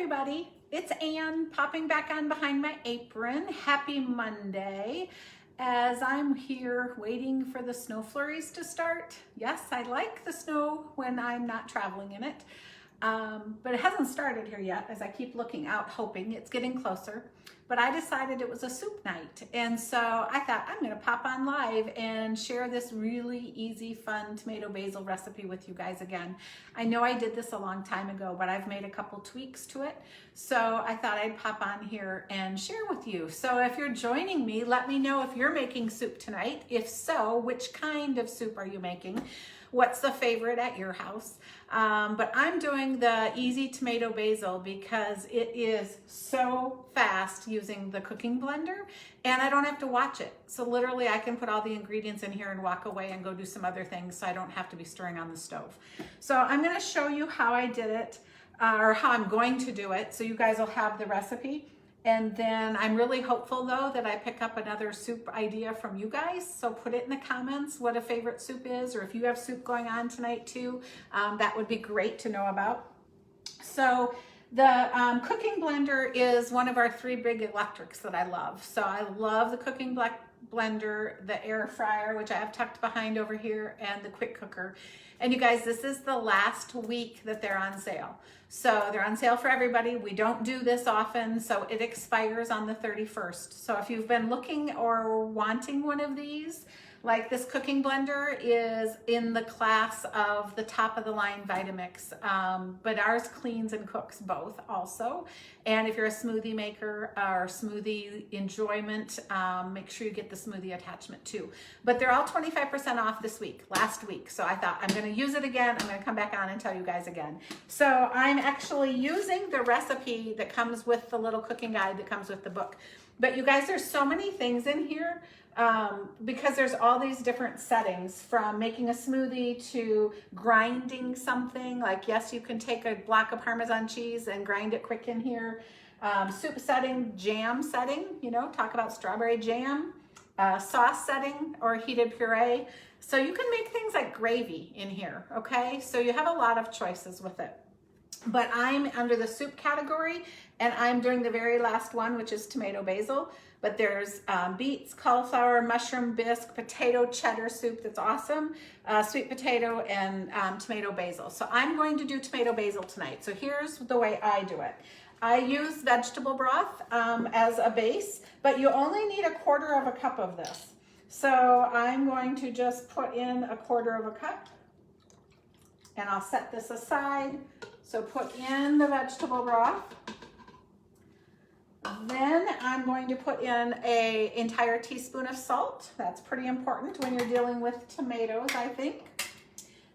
everybody, it's Ann popping back on behind my apron. Happy Monday. As I'm here waiting for the snow flurries to start. Yes, I like the snow when I'm not traveling in it, but it hasn't started here yet as I keep looking out hoping it's getting closer. But I decided it was a soup night, and so I thought I'm going to pop on live and share this really easy, fun tomato basil recipe with you guys again. I know I did this a long time ago, but I've made a couple tweaks to it, so I thought I'd pop on here and share with you. So if you're joining me, let me know if you're making soup tonight. If so, which kind of soup are you making? What's the favorite at your house? But I'm doing the easy tomato basil because it is so fast using the cooking blender and I don't have to watch it. So literally I can put all the ingredients in here and walk away and go do some other things so I don't have to be stirring on the stove. So I'm going to show you how I did it or how I'm going to do it so you guys will have the recipe. And then I'm really hopeful though that I pick up another soup idea from you guys. So put it in the comments what a favorite soup is, or if you have soup going on tonight too, that would be great to know about. So the cooking blender is one of our 3 big electrics that I love. So I love the cooking blender, the air fryer, which I have tucked behind over here, and the quick cooker. And you guys, this is the last week that they're on sale. So they're on sale for everybody. We don't do this often, so it expires on the 31st. So if you've been looking or wanting one of these, like this cooking blender is in the class of the top of the line Vitamix, but ours cleans and cooks both also. And if you're a smoothie maker or smoothie enjoyment, make sure you get the smoothie attachment too. But they're all 25% off this week, last week. So I thought I'm gonna use it again. I'm gonna come back on and tell you guys again. So I'm actually using the recipe that comes with the little cooking guide that comes with the book. But you guys, there's so many things in here. Because there's all these different settings, from making a smoothie to grinding something. Like, yes, you can take a block of Parmesan cheese and grind it quick in here. Soup setting, jam setting, you know, talk about strawberry jam, sauce setting or heated puree. So you can make things like gravy in here, okay? So you have a lot of choices with it. But I'm under the soup category and I'm doing the very last one, which is tomato basil. But there's beets, cauliflower, mushroom bisque, potato cheddar soup that's awesome, sweet potato, and tomato basil. So I'm going to do tomato basil tonight. So here's the way I do it. I use vegetable broth as a base, but you only need 1/4 cup of this. So I'm going to just put in 1/4 cup, and I'll set this aside. So put in the vegetable broth. Then I'm going to put in an entire teaspoon of salt. That's pretty important when you're dealing with tomatoes, I think.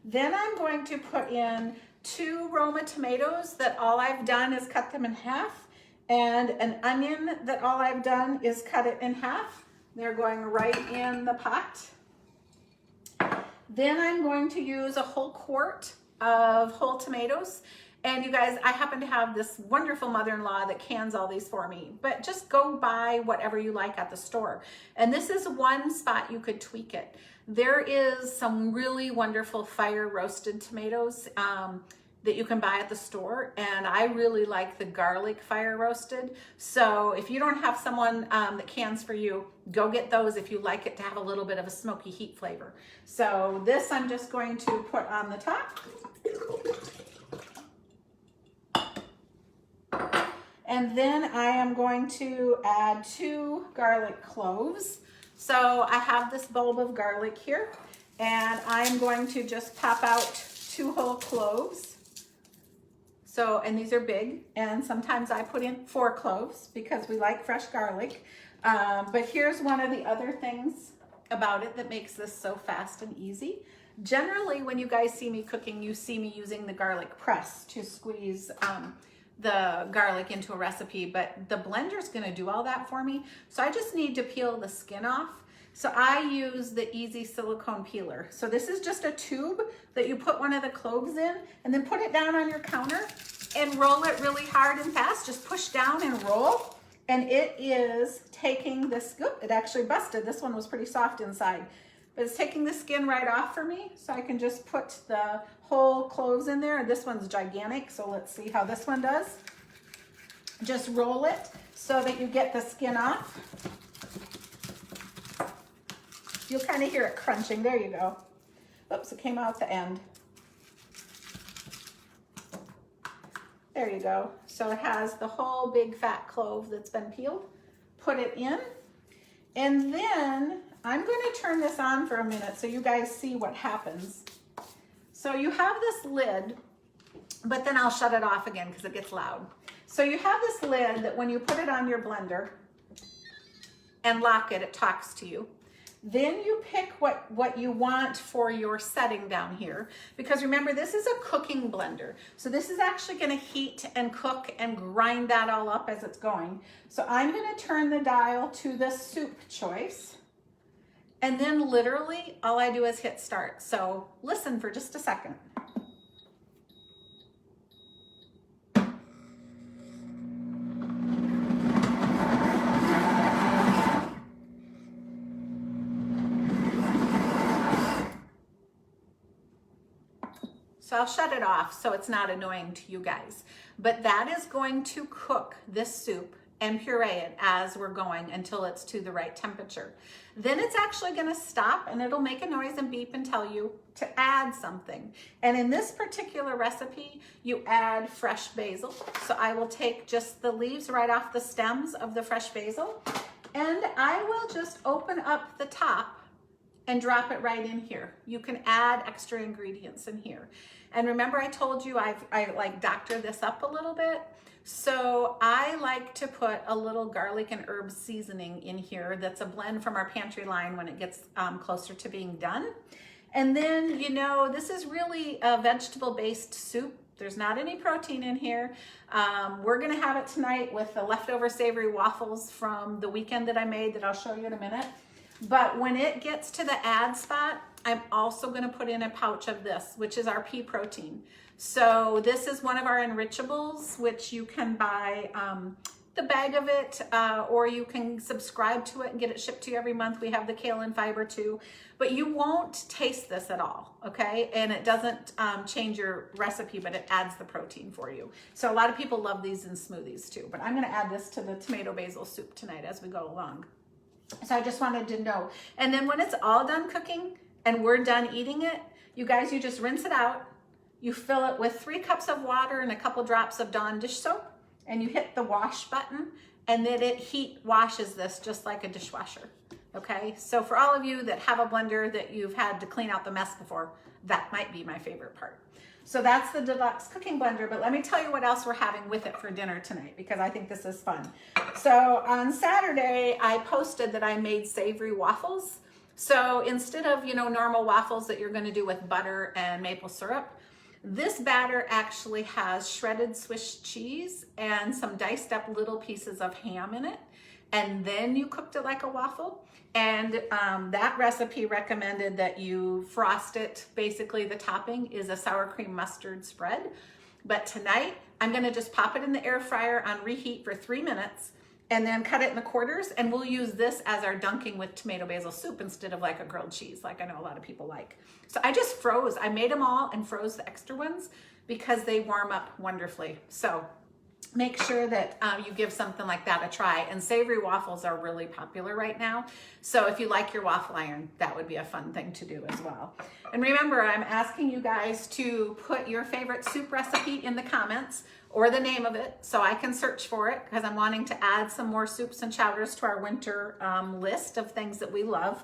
Then I'm going to put in 2 Roma tomatoes that all I've done is cut them in half, and an onion that all I've done is cut it in half. They're going right in the pot. Then I'm going to use a whole quart of whole tomatoes. And you guys, I happen to have this wonderful mother-in-law that cans all these for me, but just go buy whatever you like at the store. And this is one spot you could tweak it. There is some really wonderful fire roasted tomatoes that you can buy at the store. And I really like the garlic fire roasted. So if you don't have someone that cans for you, go get those if you like it to have a little bit of a smoky heat flavor. So this I'm just going to put on the top. And then I am going to add 2 garlic cloves. So I have this bulb of garlic here, and I'm going to just pop out 2 whole cloves. So, and these are big, and sometimes I put in 4 cloves because we like fresh garlic. But here's one of the other things about it that makes this so fast and easy. Generally, when you guys see me cooking, you see me using the garlic press to squeeze the garlic into a recipe, but the blender's gonna do all that for me. So I just need to peel the skin off. So I use the Easy Silicone Peeler. So this is just a tube that you put one of the cloves in and then put it down on your counter and roll it really hard and fast. Just push down and roll. And it is taking this, it actually busted. This one was pretty soft inside. But it's taking the skin right off for me, so I can just put the whole cloves in there. This one's gigantic, so let's see how this one does. just roll it so that you get the skin off. You'll kind of hear it crunching. There you go. Oops, it came out the end. There you go. So it has the whole big fat clove that's been peeled. Put it in. And then I'm going to turn this on for a minute so you guys see what happens. So you have this lid, but then I'll shut it off again because it gets loud. So you have this lid that when you put it on your blender and lock it, it talks to you. Then you pick what you want for your setting down here, because remember, this is a cooking blender. So this is actually going to heat and cook and grind that all up as it's going. So I'm going to turn the dial to the soup choice. And then literally all I do is hit start. So listen for just a second. So I'll shut it off so it's not annoying to you guys. But that is going to cook this soup and puree it as we're going until it's to the right temperature. Then it's actually going to stop and it'll make a noise and beep and tell you to add something. And in this particular recipe, you add fresh basil. So I will take just the leaves right off the stems of the fresh basil, and I will just open up the top and drop it right in here. You can add extra ingredients in here. And remember, I told you I like doctor this up a little bit. So I like to put a little garlic and herb seasoning in here. That's a blend from our pantry line when it gets closer to being done. And then, you know, this is really a vegetable-based soup. There's not any protein in here. We're gonna have it tonight with the leftover savory waffles from the weekend that I made that I'll show you in a minute. But when it gets to the add spot, I'm also going to put in a pouch of this, which is our pea protein. So this is one of our enrichables, which you can buy the bag of it, or you can subscribe to it and get it shipped to you every month. We have the kale and fiber too, but you won't taste this at all, okay? And it doesn't change your recipe, but it adds the protein for you. So a lot of people love these in smoothies too, but I'm going to add this to the tomato basil soup tonight as we go along. So I just wanted to know. And then when it's all done cooking and we're done eating it, you guys, you just rinse it out. You fill it with 3 cups of water and a couple drops of Dawn dish soap, and you hit the wash button, and then it heat washes this just like a dishwasher. Okay, so for all of you that have a blender that you've had to clean out the mess before, that might be my favorite part. So that's the deluxe cooking blender, but let me tell you what else we're having with it for dinner tonight, because I think this is fun. So on Saturday, I posted that I made savory waffles. So instead of, you know, normal waffles that you're going to do with butter and maple syrup, this batter actually has shredded Swiss cheese and some diced up little pieces of ham in it. And then you cooked it like a waffle. And that recipe recommended that you frost it. Basically, the topping is a sour cream mustard spread. But tonight, I'm gonna just pop it in the air fryer on reheat for 3 minutes and then cut it in the quarters. And we'll use this as our dunking with tomato basil soup instead of like a grilled cheese, like I know a lot of people like. So I just froze. I made them all and froze the extra ones because they warm up wonderfully. So make sure that you give something like that a try. And savory waffles are really popular right now. So if you like your waffle iron, that would be a fun thing to do as well. And remember, I'm asking you guys to put your favorite soup recipe in the comments or the name of it so I can search for it, because I'm wanting to add some more soups and chowders to our winter list of things that we love.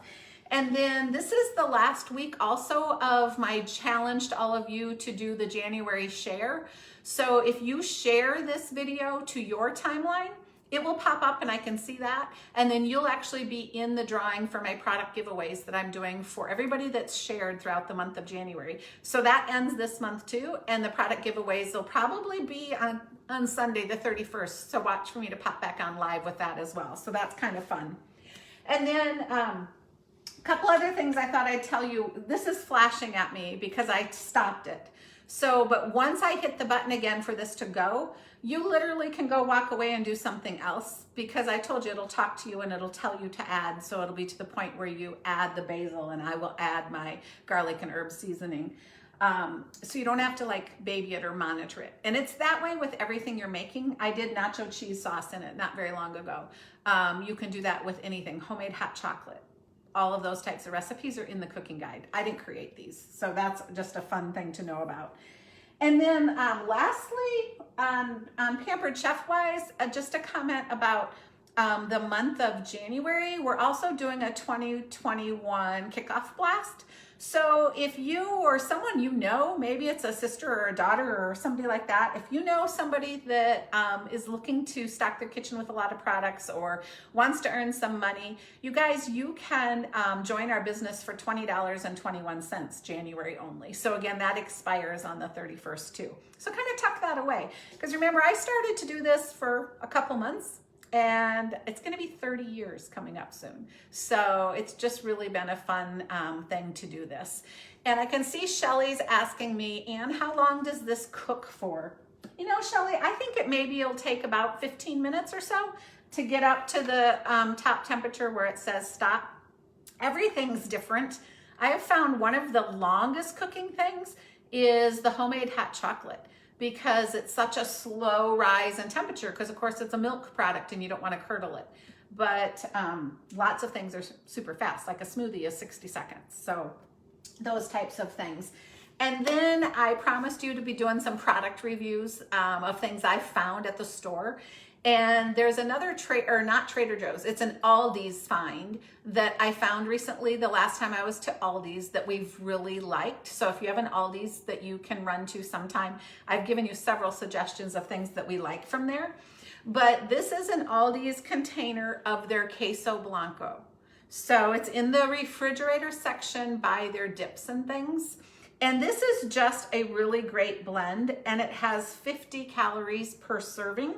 And then this is the last week also of my challenge to all of you to do the January share. So if you share this video to your timeline, it will pop up and I can see that. And then you'll actually be in the drawing for my product giveaways that I'm doing for everybody that's shared throughout the month of January. So that ends this month too. And the product giveaways will probably be on Sunday the 31st. So watch for me to pop back on live with that as well. So that's kind of fun. And then a couple other things I thought I'd tell you. This is flashing at me because I stopped it. So, but once I hit the button again for this to go, you literally can go walk away and do something else, because I told you it'll talk to you and it'll tell you to add. So it'll be to the point where you add the basil and I will add my garlic and herb seasoning. So you don't have to like baby it or monitor it. And it's that way with everything you're making. I did nacho cheese sauce in it not very long ago. You can do that with anything, homemade hot chocolate. All of those types of recipes are in the cooking guide. I didn't create these, so that's just a fun thing to know about. And then lastly, on Pampered Chef Wise, just a comment about the month of January. We're also doing a 2021 kickoff blast. So if you or someone you know, maybe it's a sister or a daughter or somebody like that, if you know somebody that is looking to stock their kitchen with a lot of products or wants to earn some money, you guys, you can join our business for $20.21, January only. So again, that expires on the 31st too. So kind of tuck that away. Because remember, I started to do this for a couple months, and it's going to be 30 years coming up soon. So it's just really been a fun thing to do this. And I can see Shelly's asking me, Anne, how long does this cook for? You know, Shelly, I think it'll take about 15 minutes or so to get up to the top temperature where it says stop. Everything's different. I have found one of the longest cooking things is the homemade hot chocolate, because it's such a slow rise in temperature, because of course it's a milk product and you don't want to curdle it. But lots of things are super fast, like a smoothie is 60 seconds. So those types of things. And then I promised you to be doing some product reviews of things I found at the store. And there's another not Trader Joe's, it's an Aldi's find that I found recently the last time I was to Aldi's that we've really liked. So if you have an Aldi's that you can run to sometime, I've given you several suggestions of things that we like from there. But this is an Aldi's container of their Queso Blanco. So it's in the refrigerator section by their dips and things. And this is just a really great blend, and it has 50 calories per serving.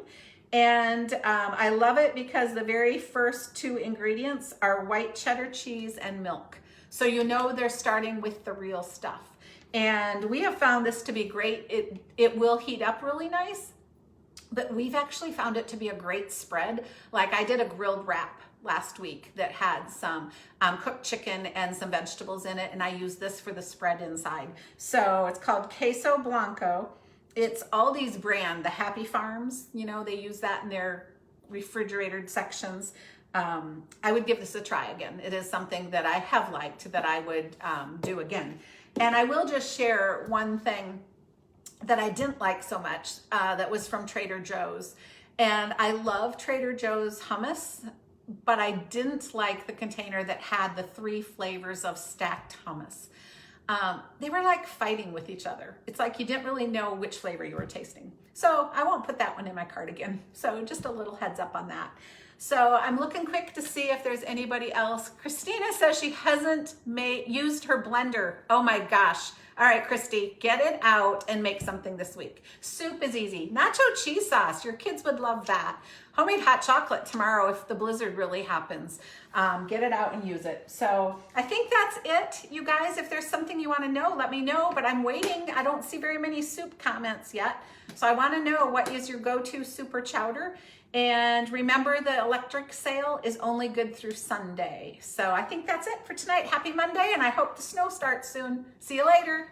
And I love it because the very first two ingredients are white cheddar cheese and milk. So you know they're starting with the real stuff. And we have found this to be great. It will heat up really nice, but we've actually found it to be a great spread. Like I did a grilled wrap last week that had some cooked chicken and some vegetables in it, and I used this for the spread inside. So it's called Queso Blanco. It's Aldi's brand, the Happy Farms, you know, they use that in their refrigerated sections. I would give this a try again. It is something that I have liked that I would do again. And I will just share one thing that I didn't like so much that was from Trader Joe's. And I love Trader Joe's hummus, but I didn't like the container that had the 3 flavors of stacked hummus. They were like fighting with each other. It's like you didn't really know which flavor you were tasting. So I won't put that one in my cart again. So just a little heads up on that. So I'm looking quick to see if there's anybody else. Christina says she hasn't used her blender. Oh my gosh. All right, Christy, get it out and make something this week. Soup is easy. Nacho cheese sauce, your kids would love that. Homemade hot chocolate tomorrow if the blizzard really happens. Get it out and use it. So I think that's it, you guys. If there's something you want to know, let me know, but I'm waiting. I don't see very many soup comments yet. So I want to know, what is your go-to soup or chowder? And remember, the electric sale is only good through Sunday. So I think that's it for tonight. Happy Monday, and I hope the snow starts soon. See you later.